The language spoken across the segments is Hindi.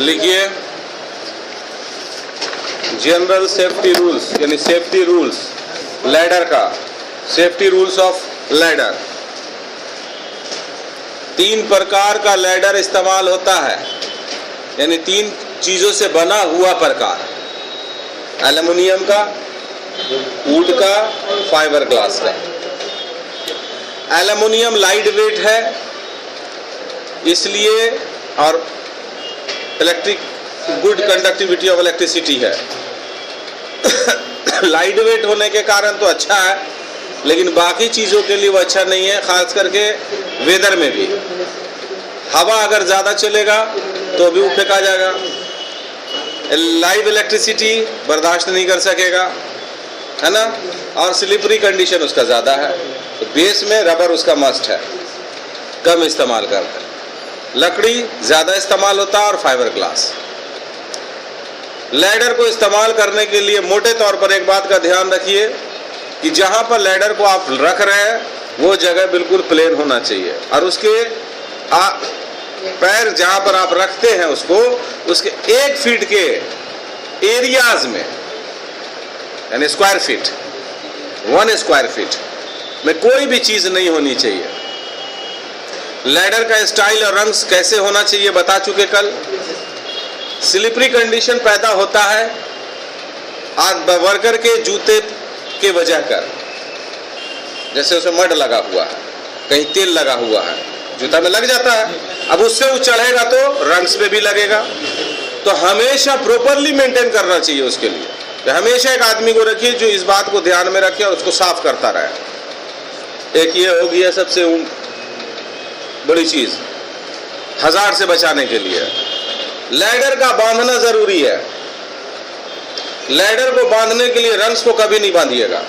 लिखिए जनरल सेफ्टी रूल्स, यानी सेफ्टी रूल्स लैडर का, सेफ्टी रूल्स ऑफ लैडर। 3 प्रकार का लैडर इस्तेमाल होता है, यानी 3 चीज़ों से बना हुआ प्रकार, एल्युमिनियम का, वुड का, फाइबर ग्लास का। एल्युमिनियम लाइट वेट है इसलिए, और electric good conductivity of electricity है। लाइट वेट होने के कारण तो अच्छा है, लेकिन बाकी चीज़ों के लिए वो अच्छा नहीं है, खास करके वेदर में भी। हवा अगर ज़्यादा चलेगा तो भी वो फेंका जाएगा, लाइव इलेक्ट्रिसिटी बर्दाश्त नहीं कर सकेगा, है ना, और स्लिपरी कंडीशन उसका ज़्यादा है। तो बेस में रबर उसका मस्ट है, कम इस्तेमाल करते हैं। लकड़ी ज़्यादा इस्तेमाल होता है और फाइबर ग्लास। लैडर को इस्तेमाल करने के लिए मोटे तौर पर एक बात का ध्यान रखिए कि जहाँ पर लैडर को आप रख रहे हैं वो जगह बिल्कुल प्लेन होना चाहिए, और उसके पैर जहाँ पर आप रखते हैं उसको, उसके 1 फीट के एरियाज में, यानी स्क्वायर फीट, 1 स्क्वायर फीट में कोई भी चीज़ नहीं होनी चाहिए। लैडर का स्टाइल और रंग कैसे होना चाहिए बता चुके कल। स्लिपरी कंडीशन पैदा होता है वर्कर के जूते के वजह कर, जैसे उसमें मड लगा हुआ है, कहीं तेल लगा हुआ है, जूता में लग जाता है, अब उससे वो चढ़ेगा तो रंग्स पे भी लगेगा। तो हमेशा प्रॉपरली मेंटेन करना चाहिए उसके लिए। तो हमेशा एक आदमी को रखिए जो इस बात को ध्यान में रखे और उसको साफ करता रहे। एक ये हो गया सबसे बड़ी चीज़, हजार से बचाने के लिए लैडर का बांधना जरूरी है। लैडर को बांधने के लिए रंग्स को कभी नहीं बांधिएगा,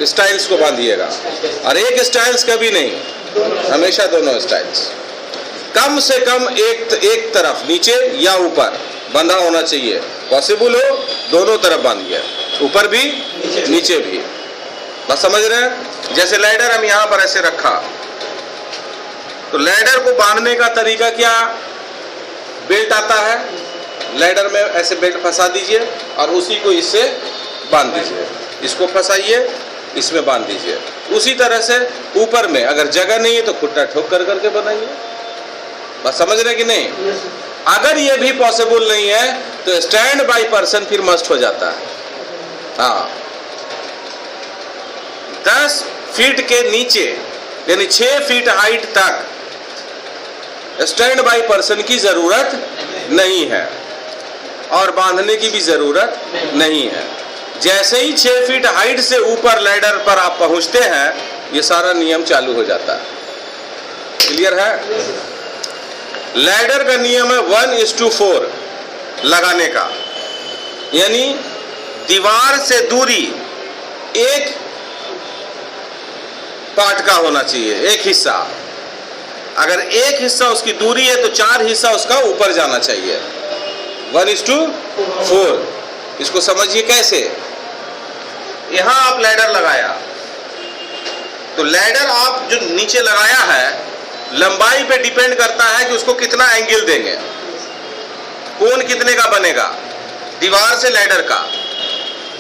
स्टाइल्स को बांधिएगा, और एक स्टाइल्स कभी नहीं, हमेशा दोनों स्टाइल्स। कम से कम एक तरफ नीचे या ऊपर बंधा होना चाहिए, पॉसिबल हो दोनों तरफ बांधिए, ऊपर भी नीचे भी। बस समझ रहे हैं? जैसे लैडर हम यहाँ पर ऐसे रखा, तो लैडर को बांधने का तरीका क्या, बेल्ट आता है, लैडर में ऐसे बेल्ट फंसा दीजिए और उसी को इससे बांध दीजिए, इसको फंसाइए, इसमें बांध दीजिए। उसी तरह से ऊपर में अगर जगह नहीं है तो खुट्टा ठोक कर करके बनाइए। बस समझ रहे कि नहीं? अगर ये भी पॉसिबल नहीं है तो स्टैंड बाय पर्सन फिर मस्ट हो जाता है। हाँ, 10 फीट के नीचे यानी 6 फीट हाइट तक स्टैंड बाय पर्सन की जरूरत नहीं है और बांधने की भी जरूरत नहीं है। जैसे ही 6 फीट हाइट से ऊपर लैडर पर आप पहुंचते हैं, ये सारा नियम चालू हो जाता है। क्लियर है? लैडर का नियम है 1:4 लगाने का, यानी दीवार से दूरी एक पार्ट का होना चाहिए, एक हिस्सा। अगर एक हिस्सा उसकी दूरी है तो 4 हिस्सा उसका ऊपर जाना चाहिए। 1:4। इसको समझिए कैसे। यहां आप लैडर लगाया, तो लैडर आप जो नीचे लगाया है लंबाई पे डिपेंड करता है कि उसको कितना एंगल देंगे, कोण कितने का बनेगा। दीवार से लैडर का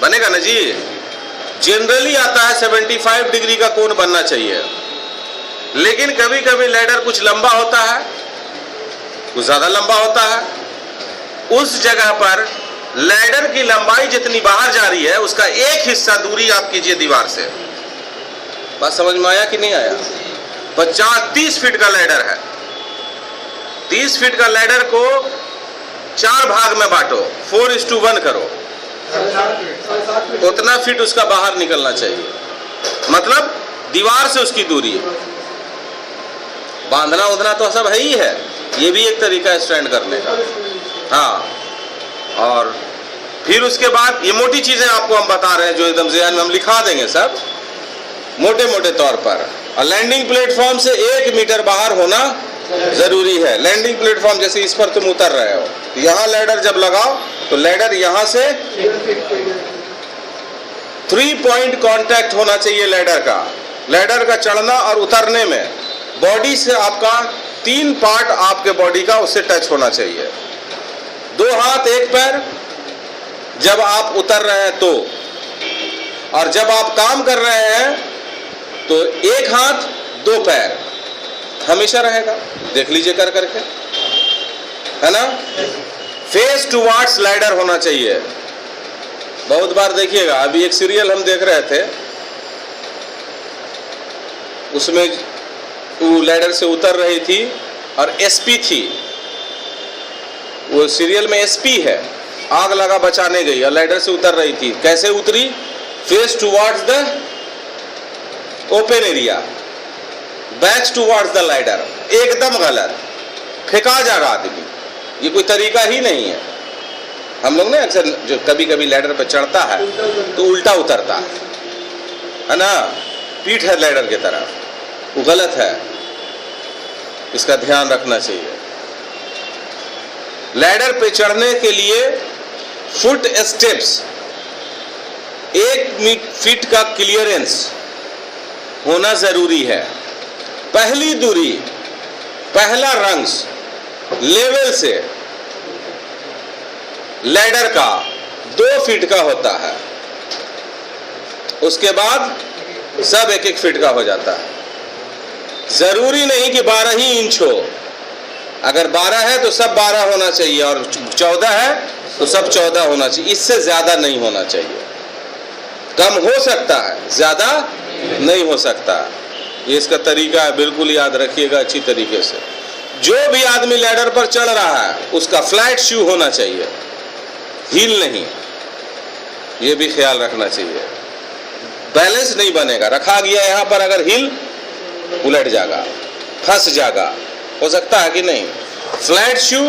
बनेगा ना जी, जनरली आता है 75 डिग्री का कोण बनना चाहिए, लेकिन कभी कभी लैडर कुछ लंबा होता है, कुछ ज्यादा लंबा होता है। उस जगह पर लैडर की लंबाई जितनी बाहर जा रही है उसका एक हिस्सा दूरी आप कीजिए दीवार से। बात समझ में आया कि नहीं आया? 30 फीट का लैडर है, 30 फीट का लैडर को 4 भाग में बांटो, 4:1 करो, उतना फीट उसका बाहर निकलना चाहिए, मतलब दीवार से उसकी दूरी। बांधना उधना तो सब है ही है, ये भी एक तरीका है स्टैंड करने का। हाँ, और फिर उसके बाद ये मोटी चीजें आपको हम बता रहे हैं जो एकदम ज़हन में हम लिखा देंगे सब मोटे मोटे तौर पर। और लैंडिंग प्लेटफॉर्म से 1 मीटर बाहर होना जरूरी है। लैंडिंग प्लेटफॉर्म जैसे इस पर तुम उतर रहे हो, तो यहाँ लैडर जब लगाओ तो लैडर यहाँ से 3 पॉइंट कांटेक्ट होना चाहिए लैडर का। लैडर का चढ़ना और उतरने में बॉडी से आपका 3 पार्ट आपके बॉडी का उससे टच होना चाहिए। 2 हाथ 1 पैर जब आप उतर रहे हैं तो, और जब आप काम कर रहे हैं तो 1 हाथ 2 पैर हमेशा रहेगा। देख लीजिए कर करके, है ना। फेस टुवर्ड्स लाइडर होना चाहिए। बहुत बार देखिएगा, अभी एक सीरियल हम देख रहे थे, उसमें वो लैडर से उतर रही थी और एसपी थी। वो सीरियल में एसपी है, आग लगा बचाने गई और लैडर से उतर रही थी। कैसे उतरी? Face towards the open area, back towards the ladder. एकदम गलत, फेंका जाएगा आदमी। ये कोई तरीका ही नहीं है। हम लोग ना अक्सर जो कभी कभी लैडर पर चढ़ता है तो उल्टा उतरता है ना, पीठ है लैडर की तरफ, वो गलत है। इसका ध्यान रखना चाहिए। लैडर पे चढ़ने के लिए फुट स्टेप्स, 1 फीट का क्लियरेंस होना जरूरी है। पहली दूरी, पहला रंग्स लेवल से लैडर का 2 फीट का होता है। उसके बाद सब 1-1 फीट का हो जाता है। जरूरी नहीं कि 12 ही इंच हो। अगर 12 है तो सब 12 होना चाहिए, और 14 है तो सब 14 होना चाहिए। इससे ज्यादा नहीं होना चाहिए। कम हो सकता है, ज्यादा नहीं हो सकता। ये इसका तरीका है, बिल्कुल याद रखिएगा अच्छी तरीके से। जो भी आदमी लैडर पर चढ़ रहा है उसका फ्लैट शू होना चाहिए, हील नहीं। ये भी ख्याल रखना चाहिए। बैलेंस नहीं बनेगा। रखा गया यहां पर, अगर हील उलट जाएगा, फंस जाएगा, हो सकता है कि नहीं। फ्लैट शू,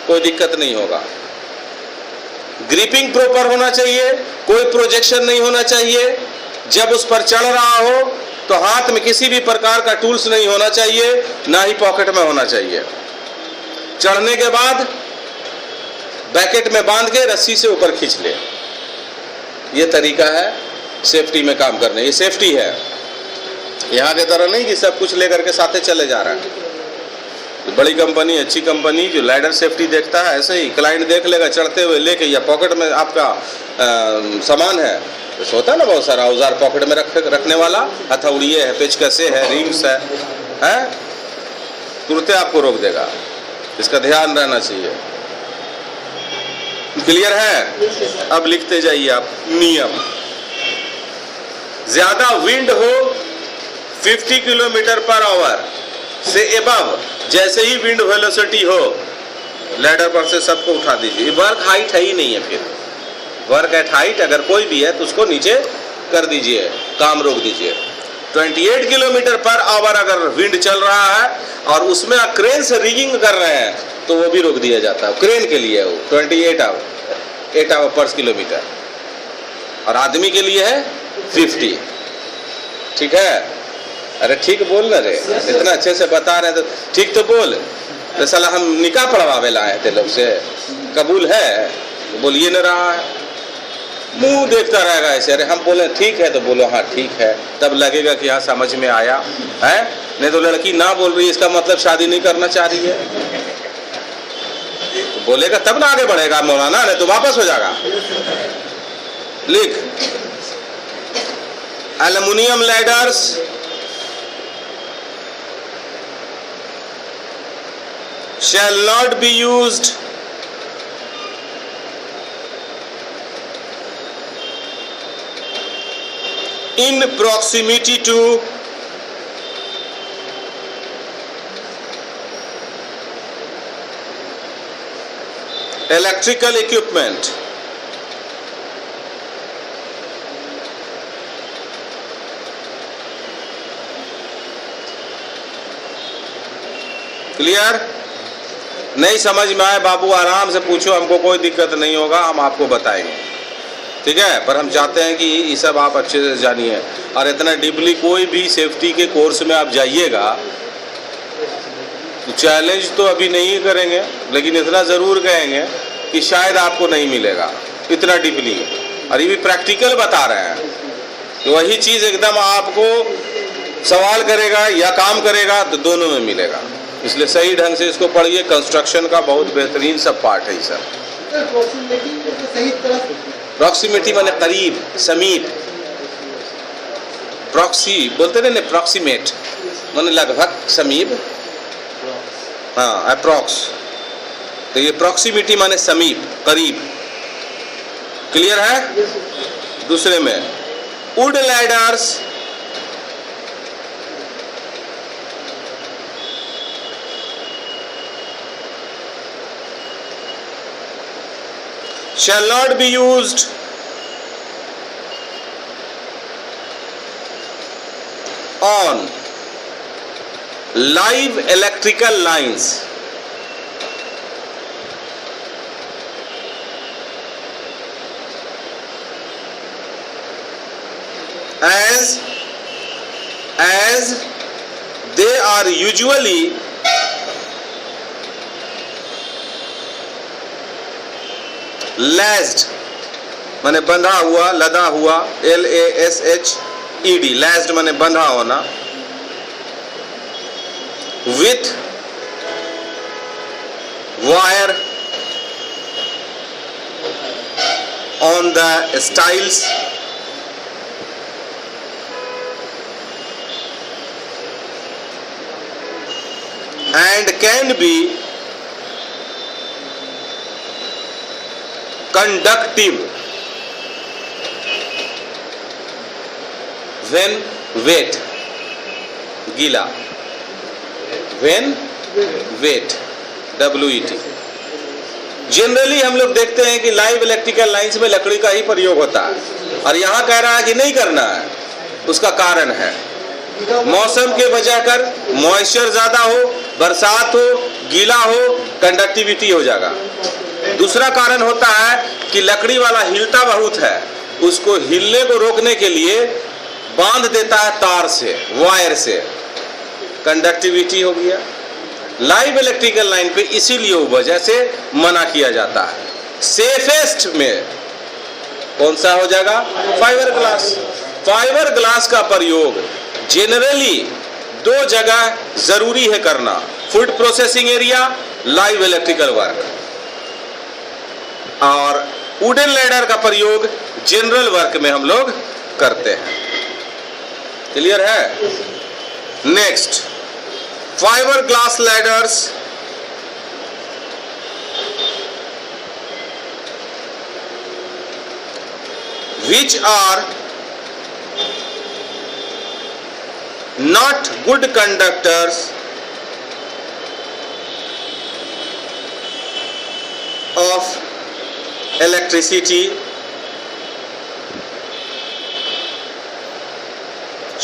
कोई दिक्कत नहीं होगा। ग्रिपिंग प्रॉपर होना चाहिए, कोई प्रोजेक्शन नहीं होना चाहिए। जब उस पर चढ़ रहा हो तो हाथ में किसी भी प्रकार का टूल्स नहीं होना चाहिए, ना ही पॉकेट में होना चाहिए। चढ़ने के बाद बैकेट में बांध के रस्सी से ऊपर खींच ले। ये तरीका है सेफ्टी में काम करने। ये सेफ्टी है, यहाँ के तरह नहीं कि सब कुछ लेकर के साथे चले जा रहा है। बड़ी कंपनी, अच्छी कंपनी जो लैडर सेफ्टी देखता है, ऐसे ही क्लाइंट देख लेगा चढ़ते हुए लेके, या पॉकेट में आपका सामान है, तो होता है ना बहुत सारा औजार पॉकेट में रखने वाला, हथौड़िए है, पेचकसे है, रिंग्स है, तुरंत आपको रोक देगा। इसका ध्यान रहना चाहिए। क्लियर है? अब लिखते जाइए आप नियम। ज्यादा विंड हो 50 किलोमीटर पर आवर से एबव, जैसे ही विंड वेलोसिटी हो लैडर पर से सबको उठा दीजिए। वर्क हाइट है ही नहीं है, फिर वर्क एट हाइट अगर कोई भी है तो उसको नीचे कर दीजिए, काम रोक दीजिए। 28 किलोमीटर पर आवर अगर विंड चल रहा है और उसमें आप क्रेन से रिगिंग कर रहे हैं तो वो भी रोक दिया जाता है। क्रेन के लिए वो 8 आवर पर किलोमीटर, और आदमी के लिए है 50। ठीक है? अरे ठीक बोल ना रे, इतना अच्छे से बता रहे हैं तो ठीक तो बोल। तो साला हम निकाह पढ़वावे लाए थे लोग से, कबूल है? बोलिए न रहा है, मुंह देखता रहेगा ऐसे। अरे हम बोले ठीक है तो बोलो हाँ ठीक है, तब लगेगा कि हाँ समझ में आया है। नहीं तो लड़की ना बोल रही, इसका मतलब शादी नहीं करना चाह रही है। तो बोलेगा तब ना आगे बढ़ेगा मौलाना, नहीं तो वापस हो जाएगा। लिख, aluminium ladders shall not be used in proximity to electrical equipment. Clear? नहीं समझ में आए बाबू आराम से पूछो, हमको कोई दिक्कत नहीं होगा, हम आपको बताएंगे। ठीक है? पर हम चाहते हैं कि ये सब आप अच्छे से जानिए। और इतना डीपली कोई भी सेफ्टी के कोर्स में आप जाइएगा तो चैलेंज तो अभी नहीं करेंगे, लेकिन इतना ज़रूर कहेंगे कि शायद आपको नहीं मिलेगा इतना डीपली। और ये भी प्रैक्टिकल बता रहे हैं तो वही चीज़ एकदम आपको सवाल करेगा या काम करेगा तो दोनों में मिलेगा। इसलिए सही ढंग से इसको पढ़िए। कंस्ट्रक्शन का बहुत बेहतरीन सब पार्ट है ये सब। सर प्रॉक्सिमिटी तो सही तरफ होती है। प्रॉक्सिमिटी माने करीब, समीप। प्रॉक्सी बोलते ना, प्रॉक्सीमेट माने लगभग, समीप। हाँ, अप्रॉक्स। तो ये प्रॉक्सिमिटी माने समीप, करीब। क्लियर है? दूसरे में would ladders shall not be used on live electrical lines as they are usually laced माने बंधा हुआ, लदा हुआ, LASHED, laced माने बंधा होना, with wire on the styles and can be conductive when wet, गीला, when wet, WET। जनरली हम लोग देखते हैं कि लाइव इलेक्ट्रिकल लाइंस में लकड़ी का ही प्रयोग होता है, और यहाँ कह रहा है कि नहीं करना है। उसका कारण है मौसम के वजह कर, मॉइस्चर ज्यादा हो, बरसात हो, गीला हो, कंडक्टिविटी हो जाएगा। दूसरा कारण होता है कि लकड़ी वाला हिलता बहुत है, उसको हिलने को रोकने के लिए बांध देता है तार से, वायर से, कंडक्टिविटी हो गया। लाइव इलेक्ट्रिकल लाइन पे इसीलिए वो वजह से मना किया जाता है। सेफेस्ट में कौन सा हो जाएगा? Fibre glass. फाइबर ग्लास का प्रयोग जनरली दो जगह जरूरी है करना, food processing area, live electrical work. और वुडन लैडर का प्रयोग जनरल वर्क में हम लोग करते हैं। क्लियर है? Next, fibre glass ladders which are not good conductors of electricity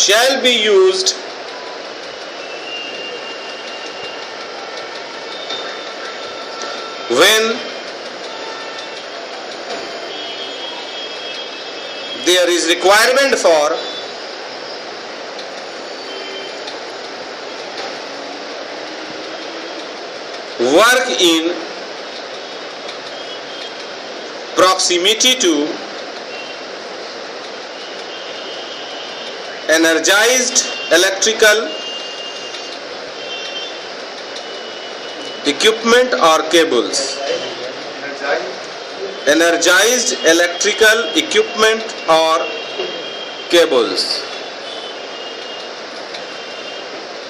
shall be used when there is requirement for work in proximity to energized electrical equipment or cables. Energized electrical equipment or cables.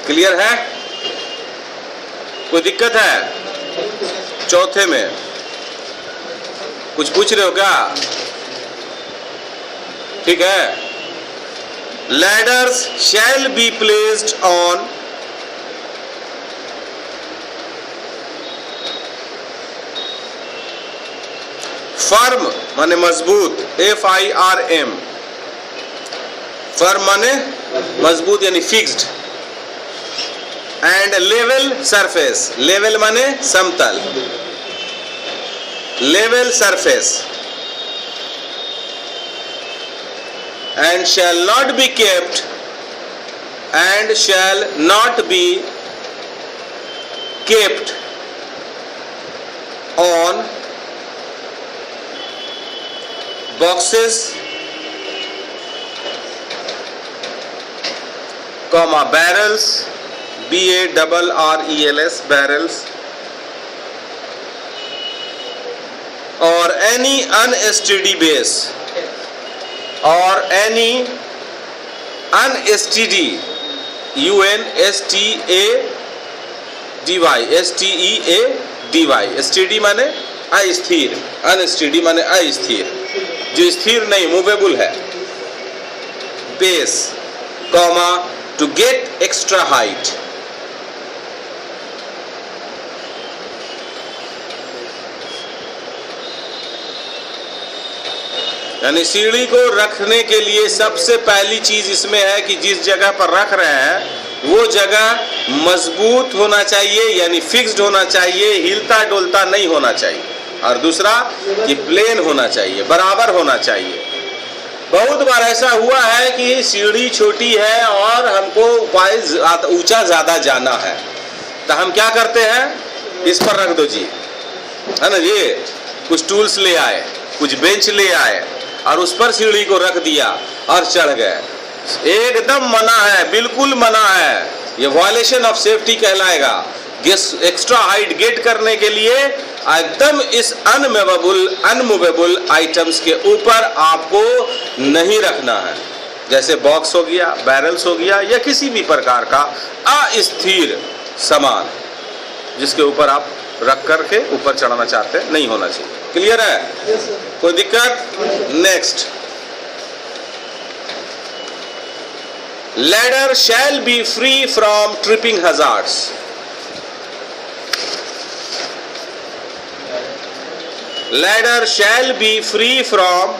Clear है? कोई दिक्कत है? चौथे में कुछ पूछ रहे हो क्या? ठीक है। Ladders shall be placed on firm माने मजबूत, FIRM, फर्म माने मजबूत यानी fixed, and level surface, level माने समतल, level surface, and shall not be kept, and shall not be kept on boxes, comma barrels, BARRELS, barrels, or any unsteady base or any unsteady unsteady steady माने अस्थिर, अनस्टेडी माने अस्थिर, जो स्थिर नहीं, मूवेबल है, base comma to get extra height, यानी सीढ़ी को रखने के लिए सबसे पहली चीज इसमें है कि जिस जगह पर रख रहे हैं वो जगह मजबूत होना चाहिए, यानी फिक्स्ड होना चाहिए, हिलता डोलता नहीं होना चाहिए, और दूसरा कि प्लेन होना चाहिए, बराबर होना चाहिए। बहुत बार ऐसा हुआ है कि सीढ़ी छोटी है और हमको ऊंचा ज्यादा जाना है, तो हम क्या करते हैं, इस पर रख दो जी, है ना जी, कुछ टूल्स ले आए, कुछ बेंच ले आए और उस पर सीढ़ी को रख दिया और चढ़ गए। एकदम मना है, बिल्कुल मना है, ये वायलेशन ऑफ सेफ्टी कहलाएगा। एक्स्ट्रा हाइट गेट करने के लिए एकदम इस अनमूवेबल आइटम्स के ऊपर आपको नहीं रखना है, जैसे बॉक्स हो गया, बैरल्स हो गया, या किसी भी प्रकार का अस्थिर सामान जिसके ऊपर आप रख करके ऊपर चढ़ाना चाहते हैं, नहीं होना चाहिए। क्लियर है? Yes, sir. कोई दिक्कत? Next, ladder shall be free from tripping hazards. Ladder shall be free from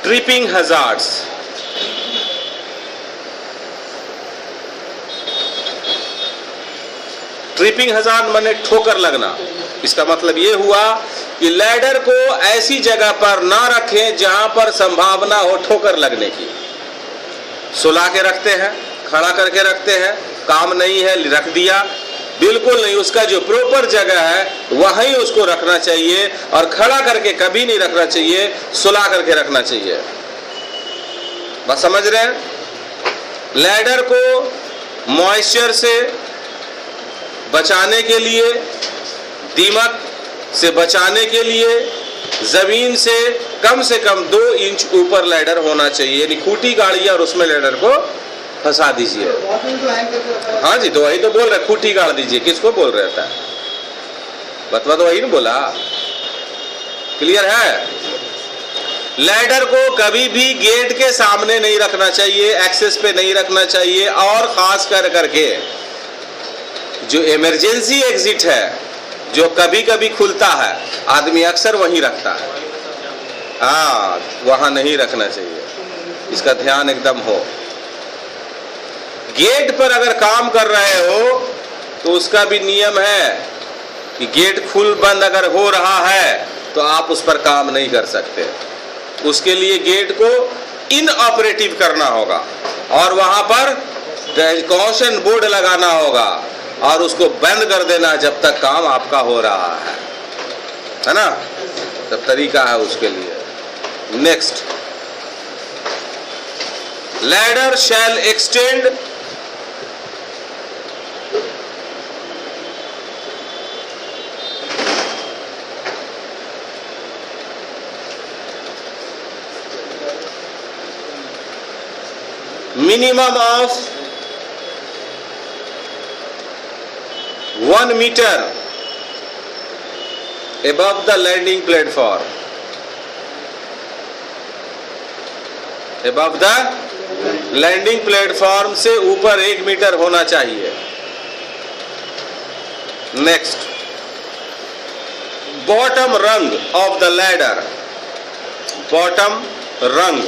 tripping hazards. Tripping hazard माने ठोकर लगना। इसका मतलब ये हुआ कि लैडर को ऐसी जगह पर ना रखें जहां पर संभावना हो ठोकर लगने की। सुला के रखते हैं, खड़ा करके रखते हैं, काम नहीं है रख दिया, बिल्कुल नहीं, उसका जो प्रॉपर जगह है वहीं उसको रखना चाहिए, और खड़ा करके कभी नहीं रखना चाहिए, सुला करके रखना चाहिए। बस समझ रहे हैं? लैडर को मॉइस्चर से बचाने के लिए, दीमक से बचाने के लिए जमीन से कम 2 इंच ऊपर लैडर होना चाहिए, यानी खूंटी गाड़िए और उसमें लैडर को फंसा दीजिए। हाँ जी, तो वही तो बोल रहे, खूंटी गाड़ दीजिए। किसको बोल रहे था? बतवा तो वही नहीं बोला। क्लियर है? लैडर को कभी भी गेट के सामने नहीं रखना चाहिए, एक्सेस पे नहीं रखना चाहिए, और खास कर करके जो इमरजेंसी एग्जिट है, जो कभी कभी खुलता है, आदमी अक्सर वहीं रखता है। हाँ, वहां नहीं रखना चाहिए, इसका ध्यान एकदम हो। गेट पर अगर काम कर रहे हो तो उसका भी नियम है कि गेट खुल बंद अगर हो रहा है तो आप उस पर काम नहीं कर सकते। उसके लिए गेट को इनऑपरेटिव करना होगा और वहां पर कॉशन बोर्ड लगाना होगा और उसको बंद कर देना जब तक काम आपका हो रहा है ना? तब तरीका है उसके लिए। Next, ladder shall extend minimum of 1 meter above the landing platform. Above the landing platform से ऊपर 1 मीटर होना चाहिए। Next, bottom rung of the ladder. Bottom rung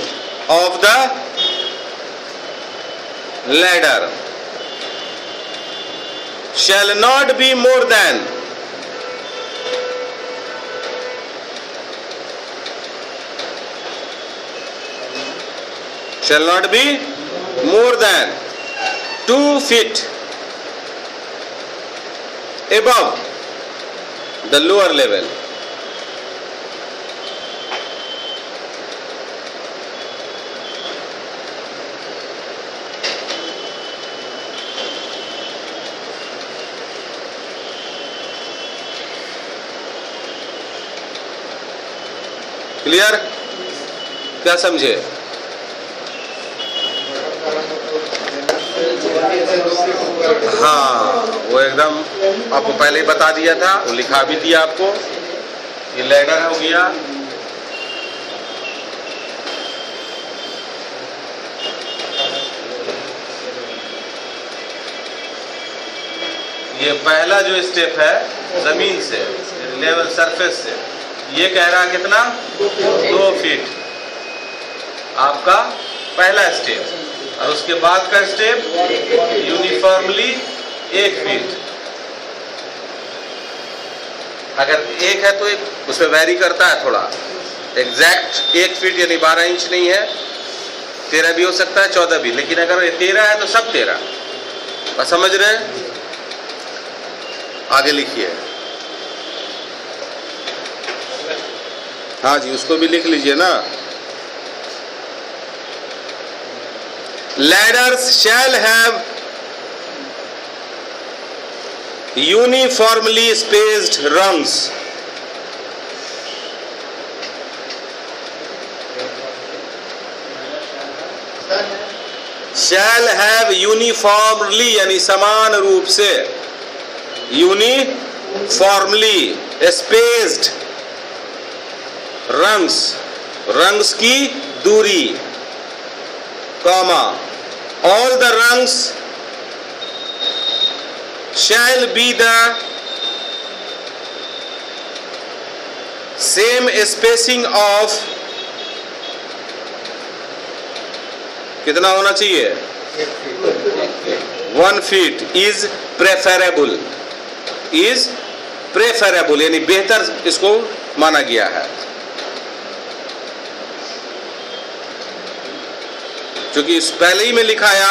of the ladder shall not be more than shall not be more than 2 feet above the lower level. Clear? क्या समझे? हाँ, वो एकदम आपको पहले ही बता दिया था, वो लिखा भी दिया आपको। ये लैडर हो गया, ये पहला जो स्टेप है जमीन से, लेवल सरफेस से, ये कह रहा कितना? 2 फीट आपका पहला स्टेप, और उसके बाद का स्टेप यूनिफॉर्मली 1 फीट। अगर 1 है तो एक उसमें वैरी करता है थोड़ा, एग्जैक्ट 1 फीट यानी 12 इंच नहीं है, 13 भी हो सकता है, 14 भी, लेकिन अगर ये 13 है तो सब 13। बस समझ रहे हैं? आगे लिखिए। हाँ जी, उसको भी लिख लीजिए ना। Ladders shall have uniformly spaced rungs. Shall have uniformly यानी समान रूप से, uniformly spaced rungs, rungs की दूरी, comma, all the rungs shall be the same spacing of, कितना होना चाहिए? 1 feet is preferable, is preferable यानी बेहतर इसको माना गया है, क्योंकि पहले ही में लिखाया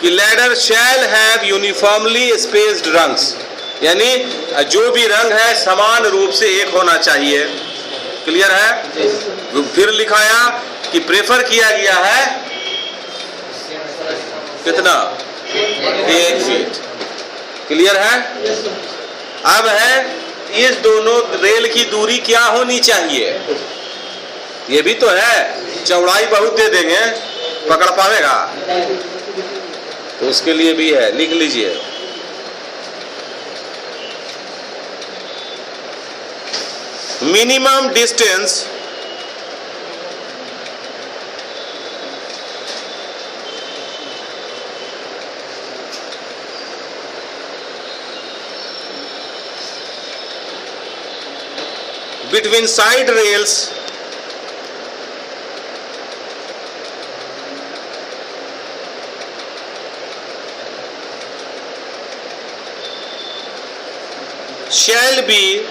कि ladder shall have uniformly spaced rungs, यानी जो भी रंग है समान रूप से एक होना चाहिए। क्लियर है? फिर लिखाया कि प्रेफर किया गया है कितना? 1 फीट। क्लियर है? अब है इस दोनों रेल की दूरी क्या होनी चाहिए? ये भी तो है, चौड़ाई बहुत दे देंगे, पकड़ पाएगा? तो उसके लिए भी है, लिख लीजिए। Minimum distance between side rails shall be,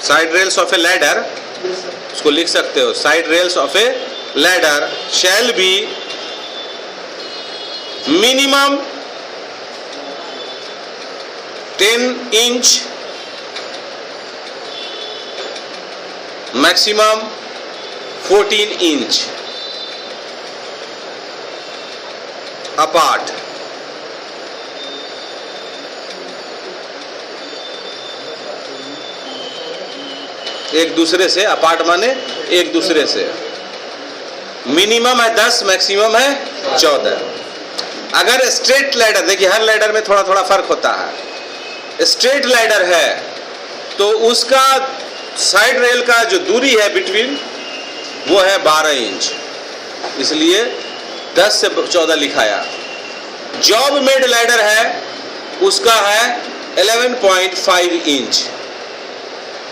side rails of a ladder, उसको लिख सकते हो, side rails of a ladder shall be minimum 10 inch, maximum 14 inch apart. एक दूसरे से, अपार्ट माने एक दूसरे से। मिनिमम है 10, मैक्सिमम है 14। अगर स्ट्रेट लैडर, देखिए हर लैडर में थोड़ा थोड़ा फर्क होता है। स्ट्रेट लैडर है तो उसका साइड रेल का जो दूरी है बिटवीन वो है 12 इंच, इसलिए 10 से 14 लिखाया। जॉब मेड लैडर है उसका है 11.5 इंच।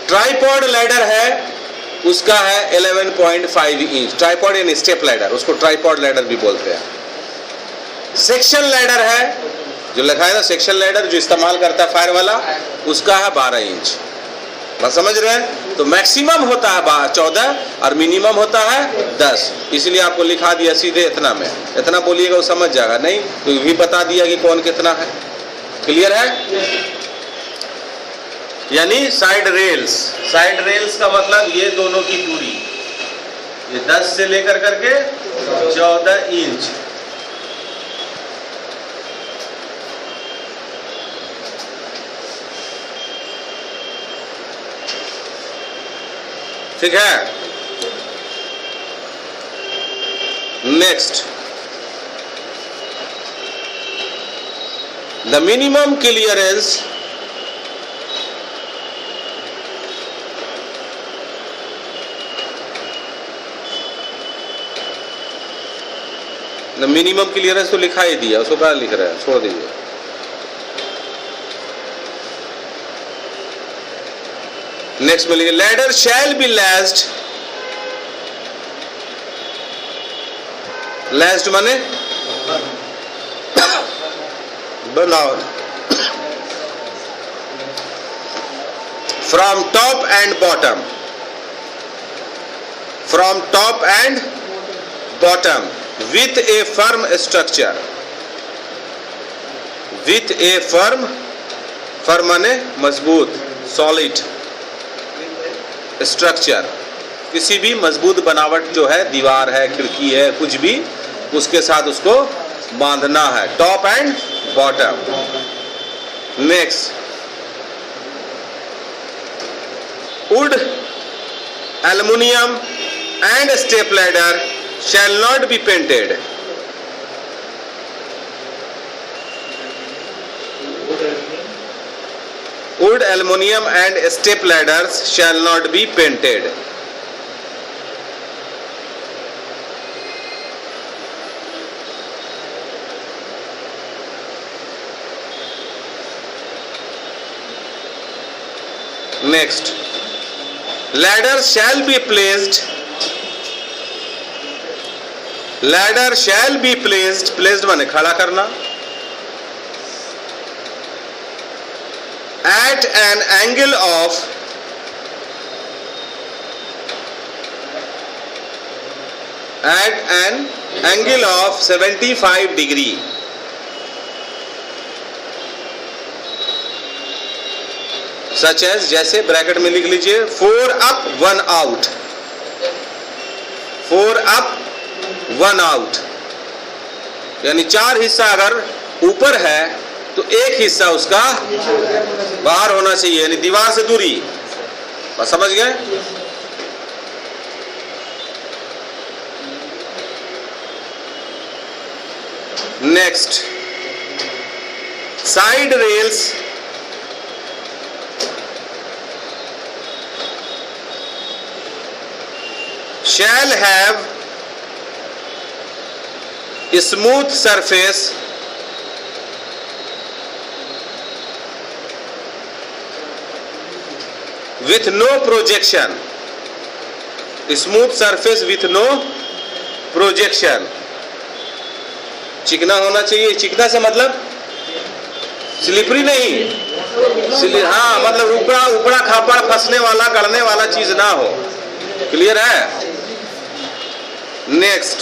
ट्राइपॉड लैडर है उसका है 11.5 इंच। ट्राइपॉड यानी स्टेप लैडर, उसको ट्राइपॉड लैडर भी बोलते हैं। सेक्शन लैडर है जो लिखा है ना, सेक्शन लैडर जो इस्तेमाल करता है फायर वाला, उसका है 12 इंच। बस समझ रहे हैं? तो मैक्सिमम होता है 14 और मिनिमम होता है 10, इसलिए आपको लिखा दिया सीधे इतना में। इतना बोलिएगा वो समझ जाएगा, नहीं तो भी बता दिया कि कौन कितना है। क्लियर है? यानी साइड रेल्स, साइड रेल्स का मतलब ये दोनों की दूरी, ये 10 से लेकर करके 14 इंच। ठीक है। Next, the minimum clearance minimum clearance तो लिखा ही दिया, उसको क्या लिख रहे हैं, छोड़ दीजिए। नेक्स्ट में लिखिए ladder shall B lashed, lashed माने बनाओ, from top and bottom, from top and bottom with a firm structure, with a firm माने मजबूत, सॉलिड स्ट्रक्चर, किसी भी मजबूत बनावट जो है, दीवार है, खिड़की है, कुछ भी, उसके साथ उसको बांधना है, top and bottom. Next, would, aluminium and step ladder shall not be painted. Wood, aluminium and step ladders shall not be painted. Next, ladders shall be placed, ladder shall be placed, placed माने खड़ा करना, at an angle of, at an angle of 75 degree, such as, जैसे ब्रैकेट में लिख लीजिए 4 अप 1 आउट, 4 अप 1 आउट, यानी 4 हिस्सा अगर ऊपर है तो एक हिस्सा उसका बाहर होना चाहिए, यानी दीवार से दूरी, बस समझ गए। Next, side rails shall have smooth surface with no projection, smooth surface with no projection, चिकना होना चाहिए। चिकना से मतलब स्लिपरी नहीं, हाँ मतलब ऊपरा ऊपरा खापड़ फंसने वाला, गड़ने वाला चीज ना हो। क्लियर है। Next,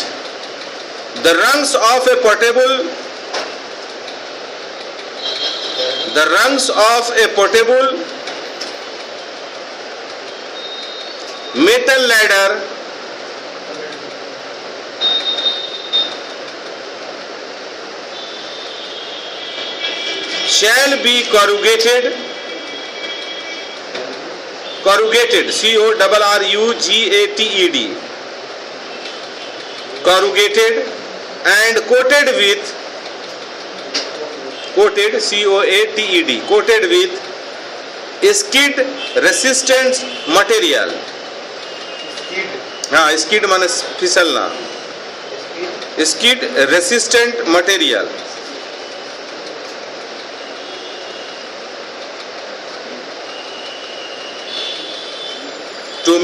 the rungs of a portable, the rungs of a portable metal ladder shall be corrugated, corrugated, corrugated, corrugated and coated with, coated, coated with skid resistant material, हाँ skid माने फिसलना, skid resistant material, to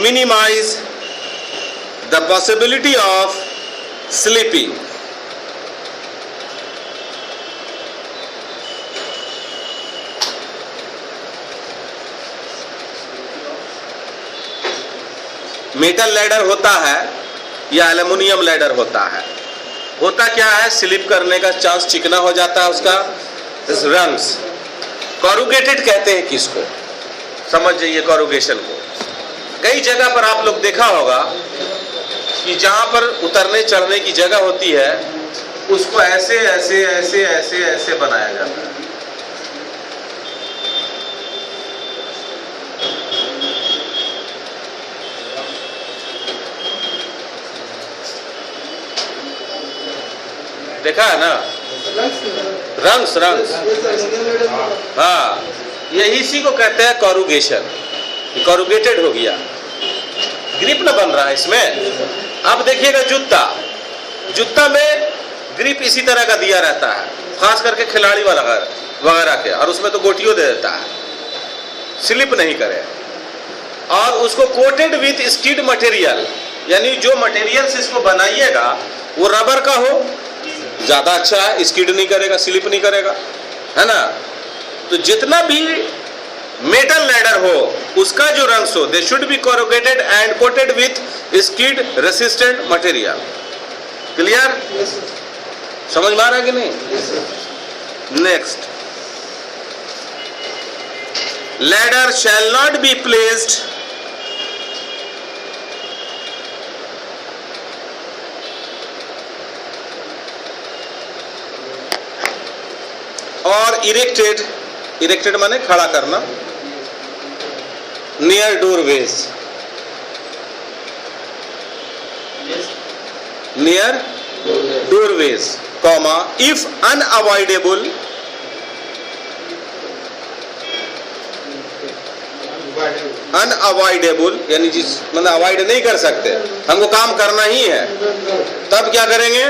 minimize the possibility of slipping. Metal ladder होता है या एल्युमिनियम लैडर होता है, होता क्या है, स्लिप करने का चांस चिकना हो जाता है उसका रंग्स। कॉरुगेटेड कहते हैं किसको, समझ जाइए कॉरुगेशन को। कई जगह पर आप लोग देखा होगा कि जहां पर उतरने चढ़ने की जगह होती है उसको ऐसे ऐसे ऐसे ऐसे ऐसे बनाया जाता है। देखा है ना, रंग्स रंग्स, हाँ, यही इसी को कहते हैं कॉरुगेशन, कॉरुगेटेड हो गया, ग्रिप न बन रहा है इसमें। अब देखिएगा जूता, जूता में ग्रिप इसी तरह का दिया रहता है, खास करके खिलाड़ी वाला वगैरह के, और उसमें तो गोटियों दे देता है, स्लिप नहीं करे। और उसको कोटेड विथ स्किड मटेरियल, यानी जो मटेरियल से इसको बनाइएगा वो रबर का हो, ज़्यादा अच्छा है, स्किड नहीं करेगा, स्लिप नहीं करेगा, है ना। तो जितना भी मेटल लैडर हो उसका जो रंग्स हो, they should be corrugated and coated with skid resistant material. Clear? समझ में आ रहा है कि नहीं? Next, ladder shall not be placed और erected माने खड़ा करना, near doorways, comma, if unavoidable, unavoidable यानी जिस मतलब अवॉइड नहीं कर सकते, हमको काम करना ही है, तब क्या करेंगे?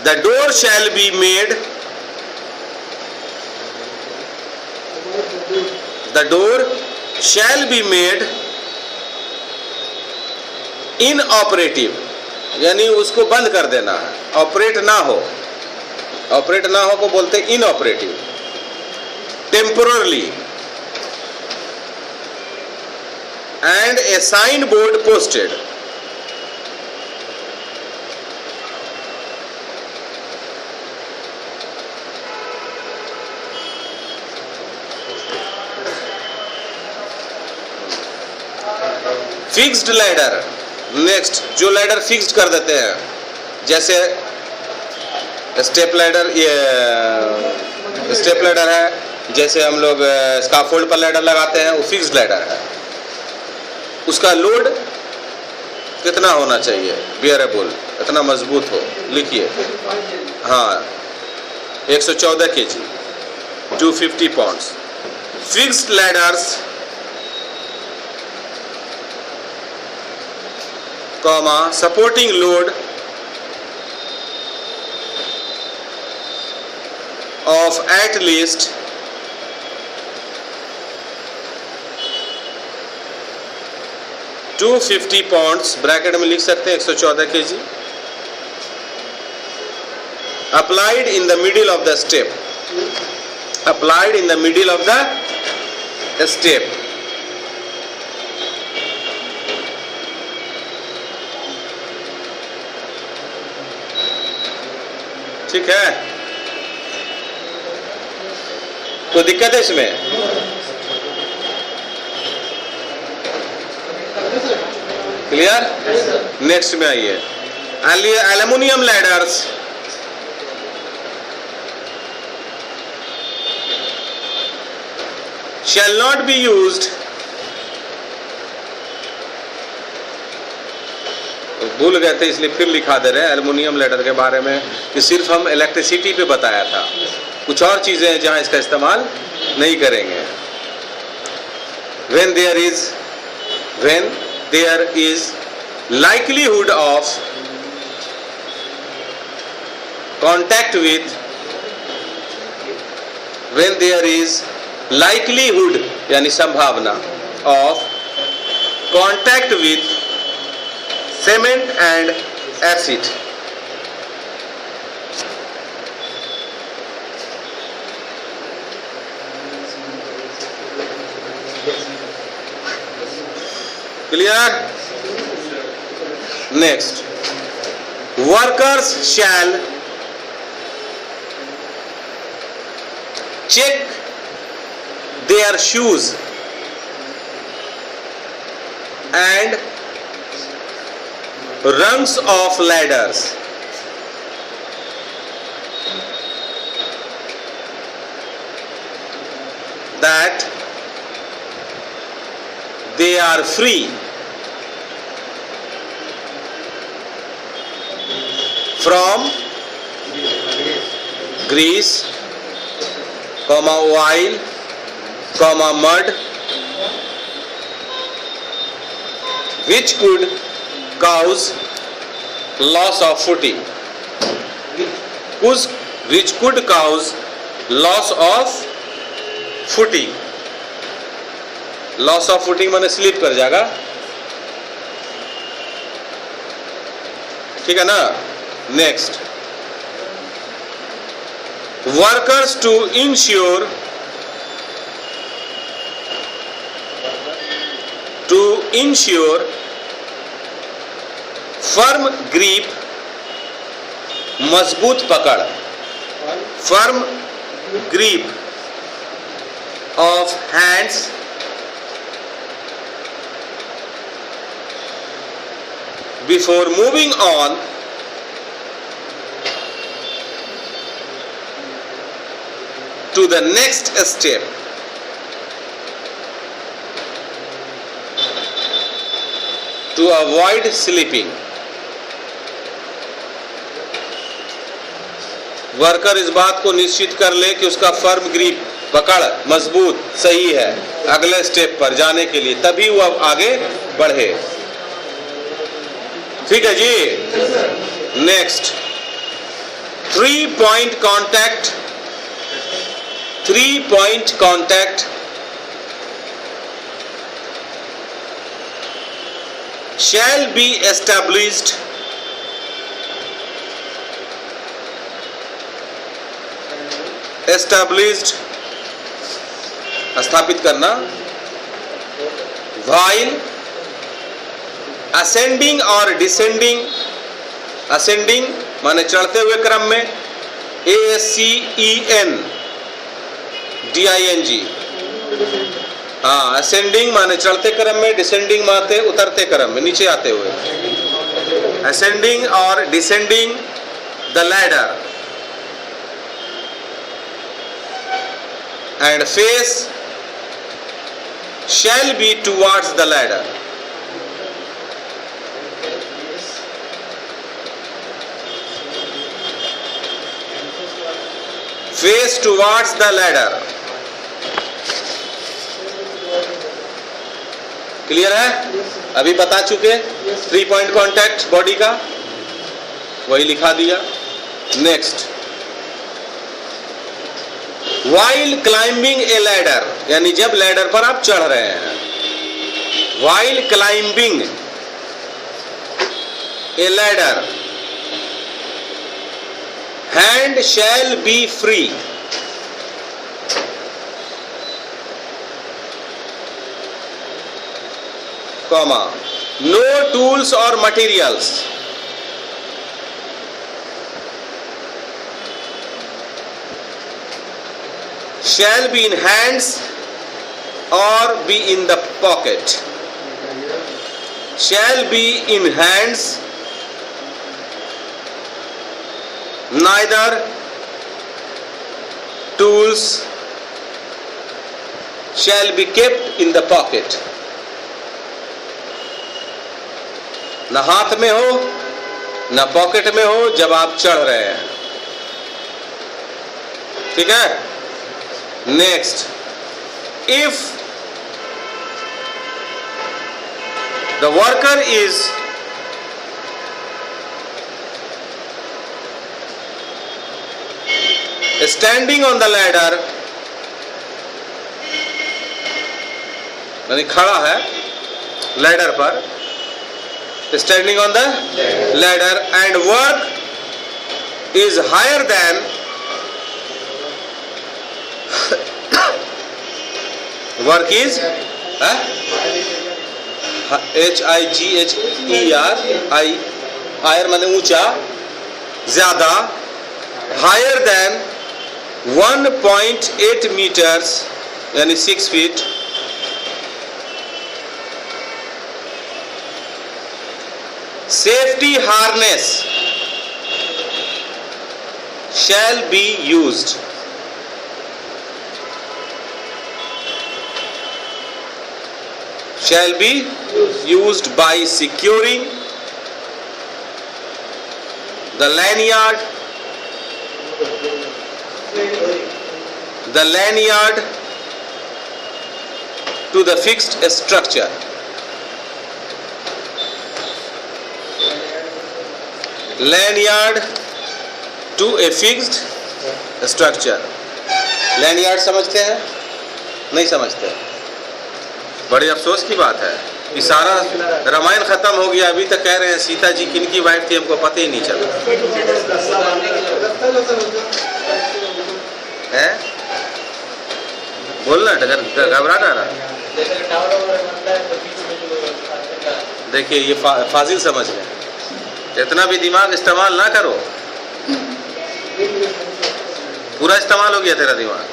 The door shall be made, the door shall be made inoperative, यानी उसको बंद कर देना है, ऑपरेट ना हो, ऑपरेट ना हो को बोलते हैं inoperative. Temporarily and a signboard posted, fixed ladder. Next, जो लैडर फिक्स्ड कर देते हैं, जैसे स्टेप लैडर, ये स्टेप लैडर है, जैसे हम लोग स्काफोल्ड पर लैडर लगाते हैं, वो फिक्स्ड लैडर है। उसका लोड कितना होना चाहिए? बियरेबल, इतना मजबूत हो, लिखिए। हाँ, 114 kg, 250 pounds. Fixed ladders, comma, supporting load of at least 250 pounds, bracket में लिख सकते हैं 114 kg, applied in the middle of the step, applied in the middle of the step. ठीक है, कोई दिक्कत है इसमें? क्लियर? नेक्स्ट में आइए, aluminium ladders, shall not be used, भूल गए थे इसलिए फिर लिखा दे रहे हैं एल्युमिनियम लैडर के बारे में कि सिर्फ हम इलेक्ट्रिसिटी पे बताया था, कुछ और चीजें हैं जहां इसका इस्तेमाल नहीं करेंगे। when there is likelihood of contact with, when there is likelihood यानी संभावना of contact with cement and acid, clear? Next, workers shall check their shoes and rungs of ladders that they are free from grease, comma oil, comma mud, which could cause loss of footing. Which could cause loss of footing. Loss of footing माने स्लिप कर जाएगा, ठीक है ना. Next, workers to ensure firm grip, मजबूत पकड़, firm grip of hands before moving on to the next step. To avoid slipping. Worker इस बात को निश्चित कर ले कि उसका फर्म ग्रिप, पकड़ मजबूत सही है अगले स्टेप पर जाने के लिए, तभी वह आगे बढ़े. ठीक है जी. Next, 3-point contact shall be established स्थापित करना while ascending और descending. ascending माने चढ़ते हुए क्रम में, ASCENDING. हाँ, ascending माने चढ़ते क्रम में, descending माने उतरते क्रम में, नीचे आते हुए. ascending और descending the ladder and face shall be towards the ladder. Face towards the ladder. Clear है? अभी बता चुके 3-point contact बॉडी का, वही लिखा दिया. Next, while climbing a ladder, यानी जब लैडर पर आप चढ़ रहे हैं. while climbing a ladder, hand shall be free. Comma, no tools or materials shall be in hands or be in the pocket. Shall be in hands, neither tools shall be kept in the pocket. न हाथ में हो न पॉकेट में हो जब आप चढ़ रहे हैं. ठीक है. Next, if the worker is standing on the ladder, यानी खड़ा है लैडर पर, standing on the ladder, and work is higher than work is higher माने ऊंचा, ज्यादा, higher than 1.8 meters यानी 6 feet, safety harness shall be used. Shall be used by securing the lanyard the lanyard to the fixed structure. Lanyard to a fixed structure. lanyard समझते हैं? नहीं समझते? बड़े अफसोस की बात है कि सारा रामायण खत्म हो गया, अभी तक कह रहे हैं सीता जी किनकी वाइफ थी, हमको पता ही नहीं चला है। बोलना घबराना रहा। देखिए ये फाजिल समझ गए, इतना भी दिमाग इस्तेमाल ना करो, पूरा इस्तेमाल हो गया तेरा दिमाग।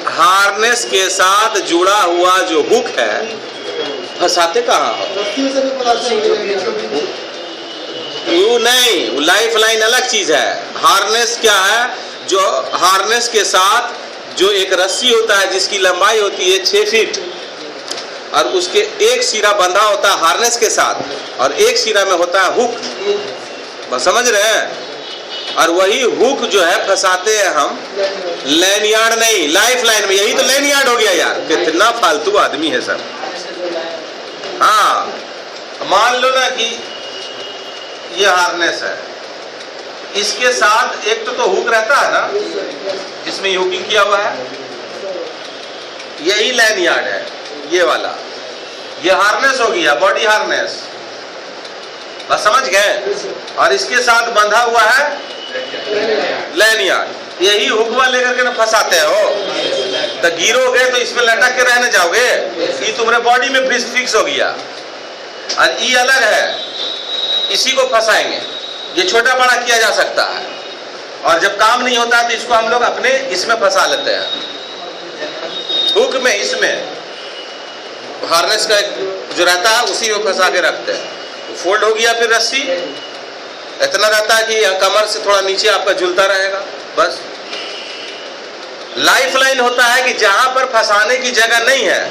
हार्नेस के साथ जुड़ा हुआ जो हुक है, फंसाते कहाँ हो? वो नहीं, लाइफ लाइन अलग चीज है। हार्नेस क्या है? जो हार्नेस के साथ जो एक रस्सी होता है जिसकी लंबाई होती है 6 फीट और उसके एक सिरा बंधा होता है हार्नेस के साथ और एक सिरा में होता है हुक, बस समझ रहे हैं? और वही हुक जो है फंसाते हैं हम, लैनियार्ड नहीं, लाइफ लाइन में। यही तो लैनियार्ड हो गया यार, कितना फालतू आदमी है सब। हाँ, मान लो ना कि ये हार्नेस है, इसके साथ एक तो हुक रहता है ना जिसमें हुकिंग किया हुआ है, यही लैनियार्ड है ये वाला। ये हार्नेस हो गया, बॉडी हार्नेस, बस समझ गए? और इसके साथ बंधा हुआ है लैनियार्ड। यही हुकवा लेकर के ना फंसाते हो, तो गिरोगे तो इसमें लटक के रहने जाओगे। ये तुम्हारे बॉडी में फिक्स हो गया और ये अलग है, इसी को फंसाएंगे। ये छोटा बड़ा किया जा सकता है और जब काम नहीं होता तो इसको हम लोग अपने इसमें फंसा लेते हैं, हुक में। इसमें हार्नेस का जो रहता है उसी में फंसा के रखते हैं। फोल्ड हो गया, फिर रस्सी इतना रहता है कि कमर से थोड़ा नीचे आपका झूलता रहेगा, बस। लाइफ लाइन होता है कि जहां पर फंसाने की जगह नहीं है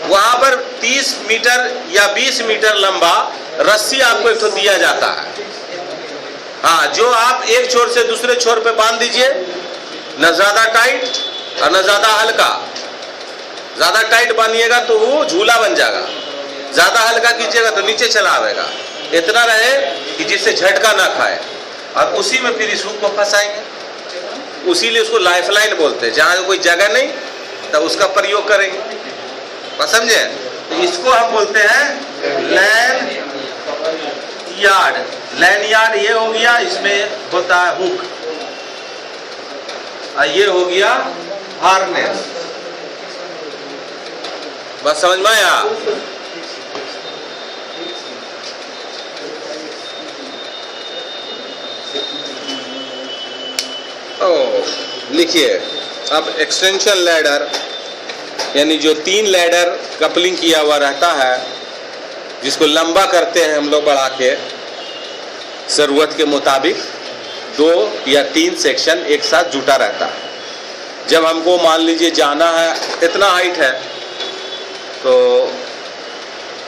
वहां पर 30 मीटर या 20 मीटर लंबा रस्सी आपको एक तो दिया जाता है। हाँ, जो आप एक छोर से दूसरे छोर पे बांध दीजिए, न ज्यादा टाइट और न ज्यादा हल्का। ज्यादा टाइट बांधिएगा तो वो झूला बन जाएगा, ज्यादा हल्का कीजिएगा तो नीचे चला आएगा। इतना रहे कि जिससे झटका ना खाए, और उसी में फिर इस हुक को फंसाएंगे। उसीलिए उसको लाइफ लाइन बोलते हैं। जहां कोई जगह नहीं तो उसका प्रयोग करेंगे, बस समझे? तो इसको हम बोलते हैं लैन यार्ड। लैन यार्ड ये हो गया, इसमें होता है हुक, और ये हो गया हार्नेस। बस समझ में आया? लिखिए अब एक्सटेंशन लैडर, यानी जो 3 लैडर कपलिंग किया हुआ रहता है, जिसको लंबा करते हैं हम लोग बढ़ा के जरूरत के मुताबिक, 2 या 3 सेक्शन एक साथ जुटा रहता है। जब हमको मान लीजिए जाना है, इतना हाइट है, तो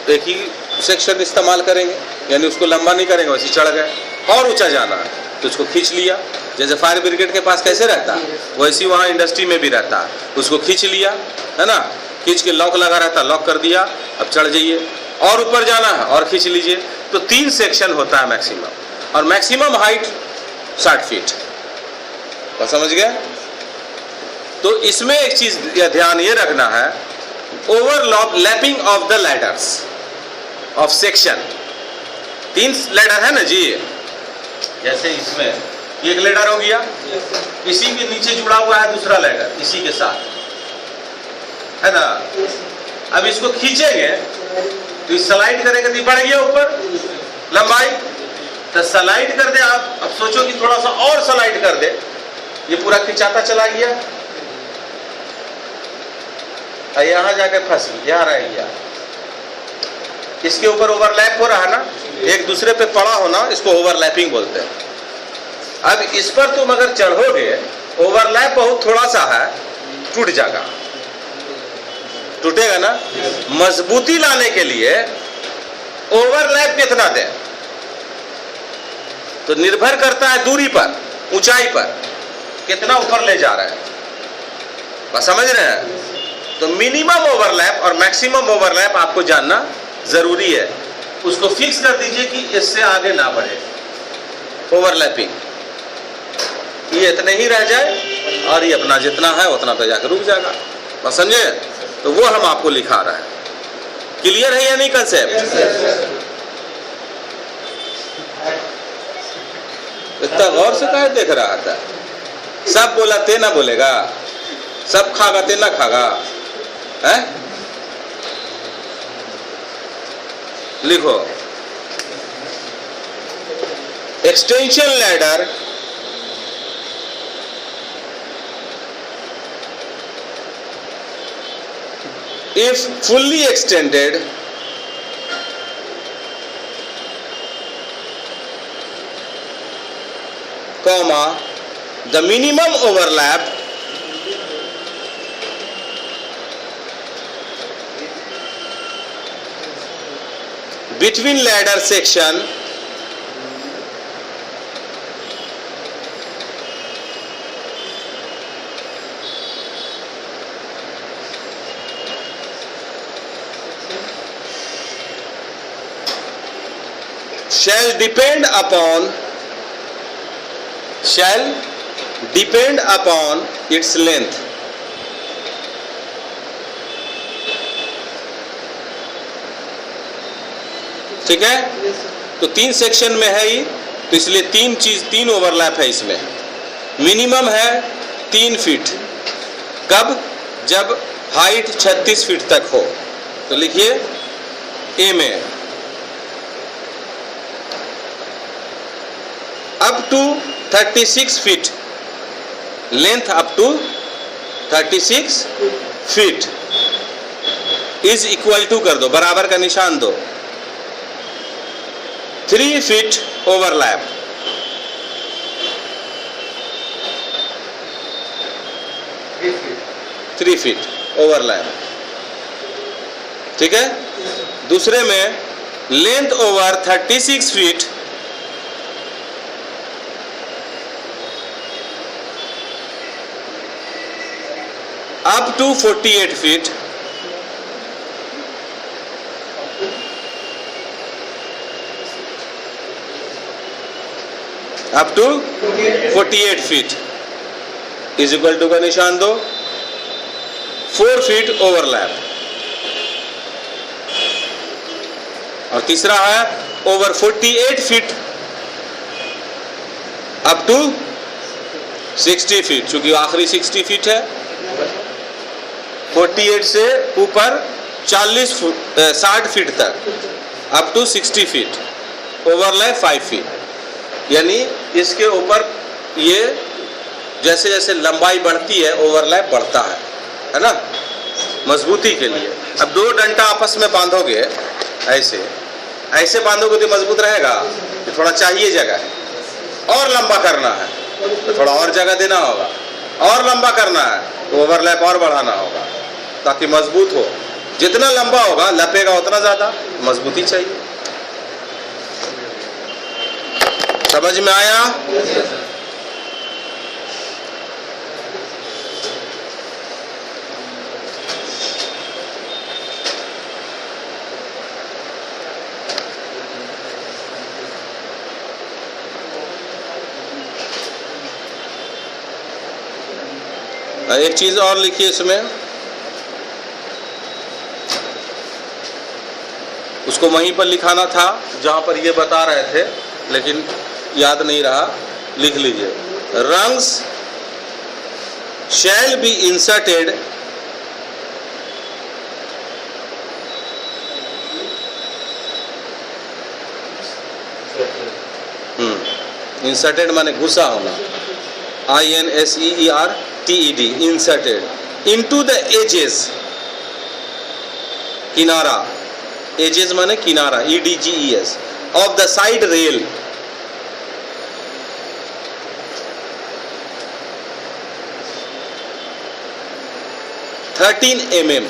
एक ही सेक्शन इस्तेमाल करेंगे, यानी उसको लंबा नहीं करेंगे, वैसे चढ़ गए। और ऊंचा जाना है तो उसको खींच लिया, जैसे फायर ब्रिगेड के पास कैसे रहता है वैसे वहाँ इंडस्ट्री में भी रहता है। उसको खींच लिया, है ना, खींच के लॉक लगा रहता है, लॉक कर दिया, अब चढ़ जाइए। और ऊपर जाना है और खींच लीजिए। तो 3 सेक्शन होता है मैक्सिमम, और मैक्सिमम हाइट 60 फीट। तो समझ गए? तो इसमें एक चीज ध्यान ये रखना है, overlapping of the ladders of section. 3 ladder है ना जी, जैसे इसमें एक लैडर हो गया, इसी के नीचे जुड़ा हुआ है दूसरा लैडर इसी के साथ, है ना। अब इसको खींचेंगे तो स्लाइड करेंगे तो बढ़ गया ऊपर लंबाई, तो स्लाइड कर दे आप। अब सोचो कि थोड़ा सा और स्लाइड कर दे, ये पूरा खिंचाता चला गया, यहां जाके फंस गया, रह गया। इसके ऊपर ओवरलैप हो रहा है ना, एक दूसरे पे पड़ा होना, इसको ओवरलैपिंग बोलते हैं। अब इस पर तुम अगर चढ़ोगे, ओवरलैप बहुत थोड़ा सा है, टूट जाएगा, टूटेगा ना। मजबूती लाने के लिए ओवरलैप कितना दे, तो निर्भर करता है दूरी पर, ऊंचाई पर, कितना ऊपर ले जा रहा है। बस समझ रहे हैं? तो मिनिमम ओवरलैप और मैक्सिमम ओवरलैप आपको जानना जरूरी है। उसको फिक्स कर दीजिए कि इससे आगे ना बढ़े ओवरलैपिंग, ये इतने ही रह जाए और ये अपना जितना है उतना पे जाकर रुक जाएगा। बस समझे? तो वो हम आपको लिखा रहा है। क्लियर है या नहीं कंसेप्ट? इतना गौर से काहे देख रहा था? सब बोला ते ना बोलेगा, सब खागा ते ना खागा है? लिखो, extension ladder if fully extended comma the minimum overlap between ladder section shall depend upon its length. ठीक है? तो 3 सेक्शन में है ये, तो इसलिए 3 ओवरलैप है इसमें। मिनिमम है 3 फीट। कब? जब हाइट 36 फीट तक हो। तो लिखिए ए में up to 36 feet, length up to 36 feet is equal to कर दो, बराबर का निशान दो, 3 feet overlap. Three feet overlap. ठीक है? दूसरे में length over 36 feet up to 48 feet up to 48 feet is equal to का निशान दो, 4 फीट ओवरलैप। और तीसरा है over 48 feet up to 60 feet, चूंकि आखिरी 60 फीट है, 48 से ऊपर 60 फीट तक up to 60 feet, overlap 5 feet. यानी इसके ऊपर ये जैसे जैसे लंबाई बढ़ती है ओवरलैप बढ़ता है ना, मजबूती के लिए। अब 2 डंडा आपस में बांधोगे, ऐसे बांधोगे तो मजबूत रहेगा। तो थोड़ा चाहिए जगह, और लंबा करना है तो थोड़ा और जगह देना होगा, और लंबा करना है तो ओवरलैप और बढ़ाना होगा ताकि मजबूत हो। जितना लंबा होगा लपेगा उतना ज्यादा मजबूती चाहिए। समझ में आया? एक चीज और लिखिए इसमें, उसको वहीं पर लिखाना था जहां पर ये बता रहे थे, लेकिन याद नहीं रहा, लिख लीजिए। Rungs shall be inserted inserted माने घुसा होना, INSERTED, inserted into the edges, किनारा, एजेस माने किनारा, EDGES of the side rail, thirteen mm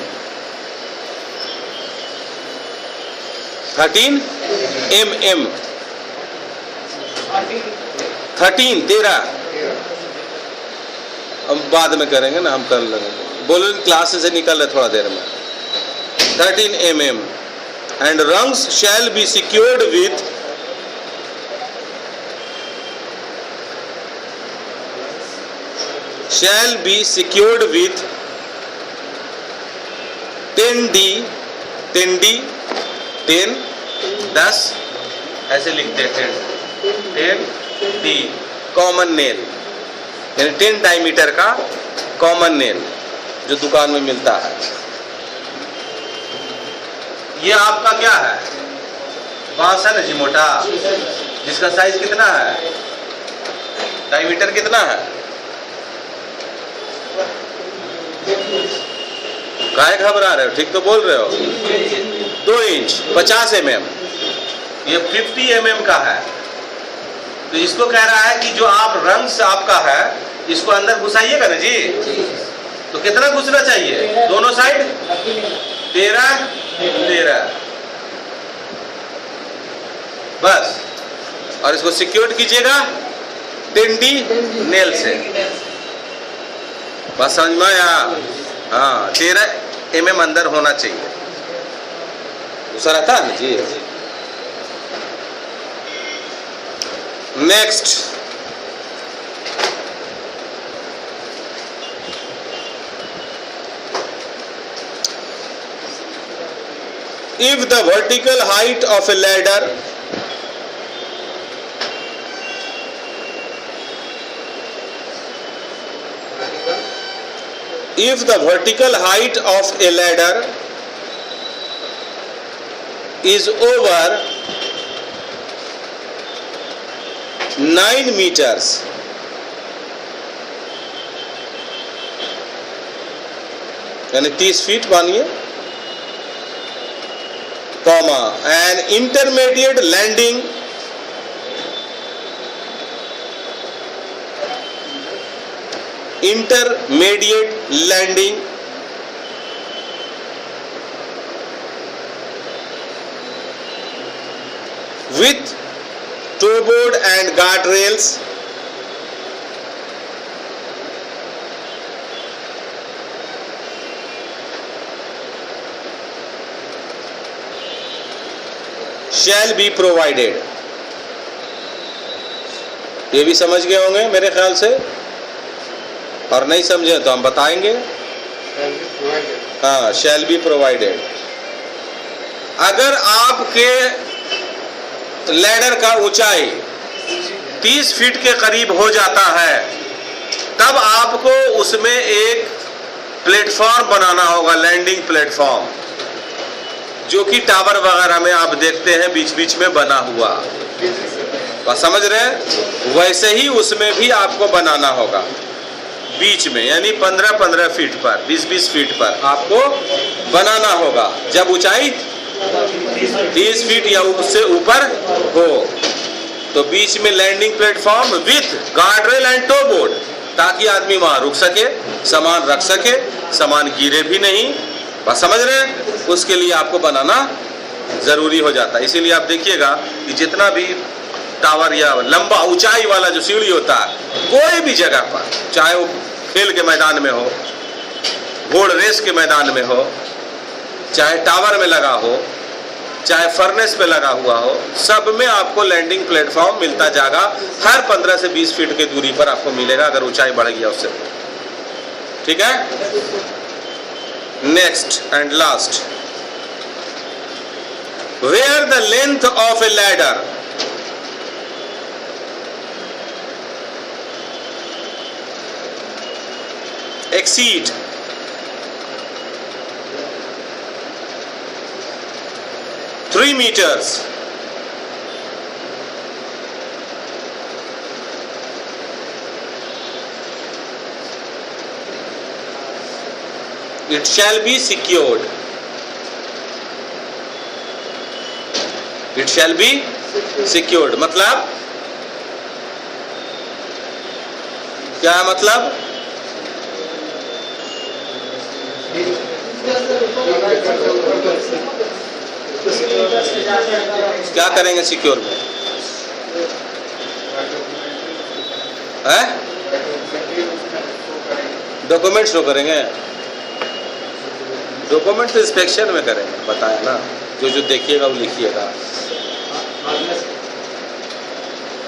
13 हम बाद में करेंगे ना, हम कर लेंगे। बोलो क्लास से निकल रहे थोड़ा देर में। 13 mm and rungs shall be secured with shall be secured with 10D 10 10 ऐसे लिखते हैं 10D कॉमन नेल, यानी 10 डायमीटर का कॉमन नेल जो दुकान में मिलता है। ये आपका क्या है? बांस है ना जी, मोटा, जिसका साइज कितना है, डायमीटर कितना है? काहे घबरा रहे हो? ठीक तो बोल रहे हो। 2 इंच 50 mm, ये 50 mm का है। तो इसको कह रहा है कि जो आप रंग से आपका है इसको अंदर घुसाइएगा ना जी, तो कितना घुसना चाहिए दोनों साइड? 13 बस। और इसको सिक्योर कीजिएगा 10D नेल से। बस समझ में आया? हाँ, 13 mm अंदर होना चाहिए। दूसरा रहता है ना जी। Next, if the vertical height of a ladder is over 9 meters यानी 30 फीट मानिए, comma, an intermediate landing with toe board and guardrails shall be provided। ये भी समझ गए होंगे मेरे ख्याल से, और नहीं समझे तो हम बताएंगे। हाँ, shall be provided। अगर आपके लैडर का ऊंचाई 30 फीट के करीब हो जाता है तब आपको उसमें एक प्लेटफॉर्म बनाना होगा, लैंडिंग प्लेटफॉर्म, जो कि टावर वगैरह में आप देखते हैं बीच बीच में बना हुआ। बात समझ रहे हैं? वैसे ही उसमें भी आपको बनाना होगा बीच में, यानी 15-15 फीट पर, 20-20 फीट पर आपको बनाना होगा जब ऊंचाई 30 फीट या उससे ऊपर हो। तो बीच में landing platform with guardrail and toe board, ताकि आदमी वहां रुक सके, सामान रख सके, सामान गिरे भी नहीं। बात समझ रहे हैं? उसके लिए आपको बनाना जरूरी हो जाता है। इसीलिए आप देखिएगा कि जितना भी टावर या लंबा ऊंचाई वाला जो सीढ़ी होता है, कोई भी जगह पर, चाहे वो खेल के मैदान में हो, घोड़ रेस के मैदान में हो, चाहे टावर में लगा हो, चाहे फर्नेस पे लगा हुआ हो, सब में आपको लैंडिंग प्लेटफॉर्म मिलता जाएगा। हर 15 से 20 फीट की दूरी पर आपको मिलेगा अगर ऊंचाई बढ़ गया उससे। ठीक है? Next and last, where the length of a ladder exceed 3 meters it shall be secured। it shall be secured मतलब क्या है? मतलब क्या करेंगे सिक्योर में? है? डॉक्यूमेंट शो करेंगे, डॉक्यूमेंट तो इंस्पेक्शन में करेंगे, बताया ना, जो जो देखिएगा वो लिखिएगा।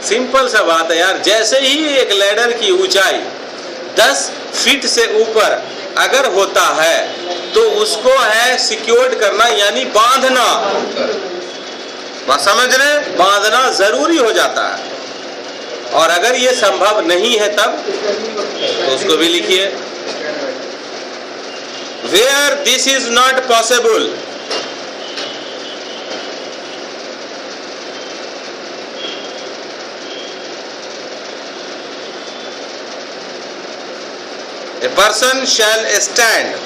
सिंपल सा बात है यार, जैसे ही एक लैडर की ऊंचाई 10 फीट से ऊपर अगर होता है तो उसको है सिक्योर्ड करना, यानी बांधना। बात समझ रहे? बांधना जरूरी हो जाता है। और अगर ये संभव नहीं है तब तो उसको भी लिखिए, where this is not possible, a person shall stand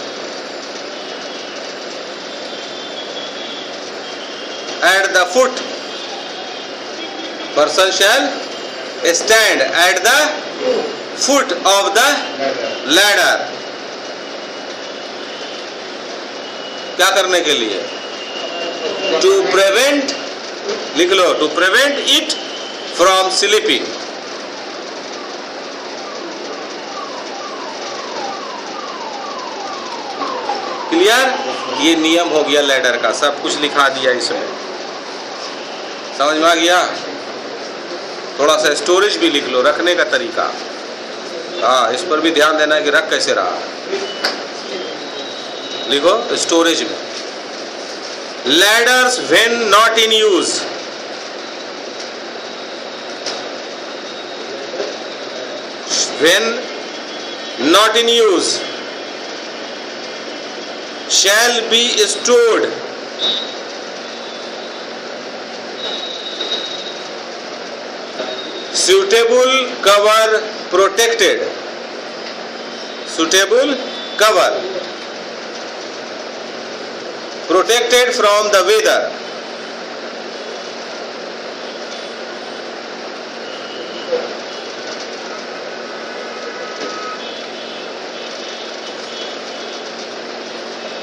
at the foot, person shall stand at the foot of the ladder। क्या करने के लिए? to prevent, लिख लो, to prevent it from slipping। Clear? ये नियम हो गया लैडर का, सब कुछ लिखा दिया इसमें, समझ में आ गया? थोड़ा सा स्टोरेज भी लिख लो, रखने का तरीका। हाँ, इस पर भी ध्यान देना है कि रख कैसे रहा। लिखो स्टोरेज में, ladders when not in use, when not in use shall be stored suitable cover protected, suitable cover protected from the weather,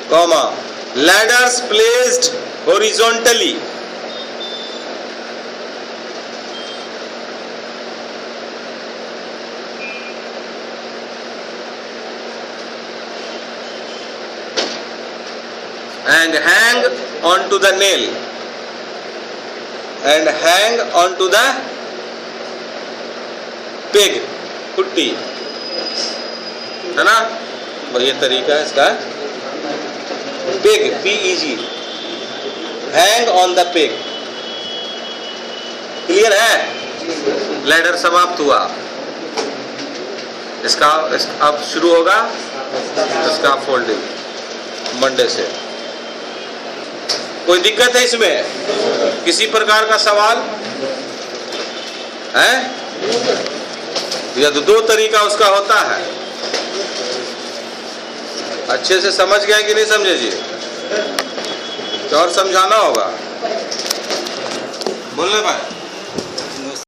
comma, ladders placed horizontally, and hang onto the nail, and hang onto the peg, putty, है ना? ये तरीका है इसका, peg, PEG, hang on the peg. Clear है? लैडर समाप्त हुआ। इसका अब शुरू होगा इसका फोल्डिंग मंडे से। कोई दिक्कत है इसमें? किसी प्रकार का सवाल है? या तो दो तरीका उसका होता है। अच्छे से समझ गए कि नहीं समझे जी? तो और समझाना होगा, बोलने भाई।